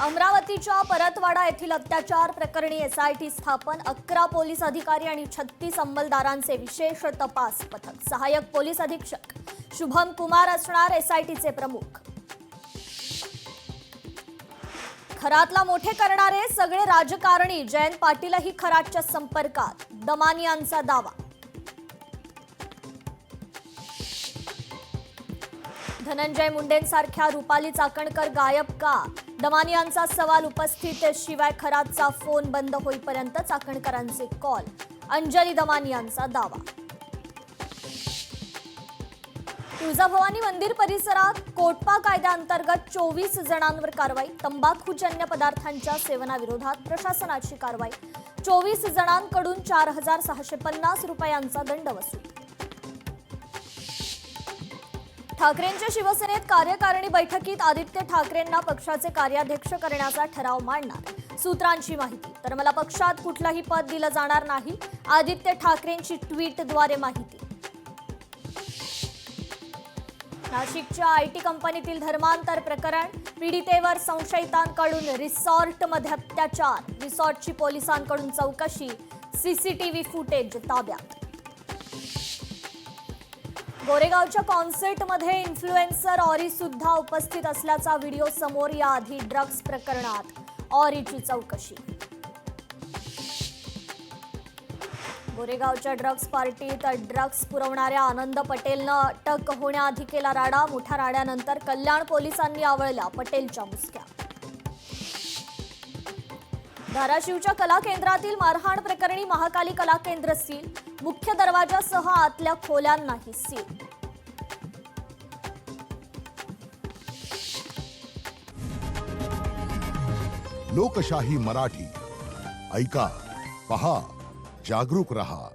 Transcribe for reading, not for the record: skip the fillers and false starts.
अमरावतीच्या परतवाडा येथील अत्याचार प्रकरणी एसआयटी स्थापन 11 पोलीस अधिकारी आणि 36 अंमलदारांचे विशेष तपास पथक। सहाय्यक पोलीस अधीक्षक शुभम कुमार असणार एसआयटीचे प्रमुख। खरातला मोठे करणारे सगळे राजकारणी जयंत पाटीलही खरातच्या संपर्कात, दमानियांचा दावा। धनंजय मुंडेंसारख्या रुपाली चाकणकर गायब का? दमानियांचा सवाल उपस्थित। शिवाय खरातचा फोन बंद होईपर्यंत चाकणकरांचे कॉल, अंजली दमानियांचा दावा। तुळजाभवानी मंदिर परिसरात कोटपा कायद्याअंतर्गत 24 जणांवर कारवाई। तंबाखूजन्य पदार्थांच्या सेवनाविरोधात प्रशासनाची कारवाई। 24 जणांकडून 4650 रुपयांचा दंड वसूल। ठाकरेंच्या शिवसेनेत कार्यकारिणी बैठकीत आदित्य ठाकरेंना पक्षाचे कार्याध्यक्ष करण्याचा ठराव मांडणार। सूत्रांची माहिती। तर मला पक्षात कुठलंही पद दिलं जाणार नाही, आदित्य ठाकरेंची ट्विटद्वारे माहिती। नाशिकच्या आयटी कंपनीतील धर्मांतर प्रकरण, पीडितेवर संशयितांकडून रिसॉर्टमध्ये अत्याचार, रिसॉर्टची पोलिसांकडून चौकशी, सीसीटीव्ही फुटेज ताब्यात। गोरेगावच्या कॉन्सर्टमध्ये इन्फ्लुएन्सर ऑरी सुद्धा उपस्थित असल्याचा व्हिडिओ समोर। याआधी ड्रग्ज प्रकरणात ऑरीची चौकशी। गोरेगावच्या ड्रग्ज पार्टीत ड्रग्ज पुरवणाऱ्या आनंद पटेलनं अटक होण्याआधी केला राडा। मोठ्या राड्यानंतर कल्याण पोलिसांनी आवळल्या पटेलच्या मुसक्या। धाराशिवच्या कला केंद्रातील मारहाण प्रकरणी महाकाली कला केंद्र सील, मुख्य दरवाजासह आतल्या खोल्यांनाही सील। लोकशाही मराठी ऐका, पहा, जागरूक रहा।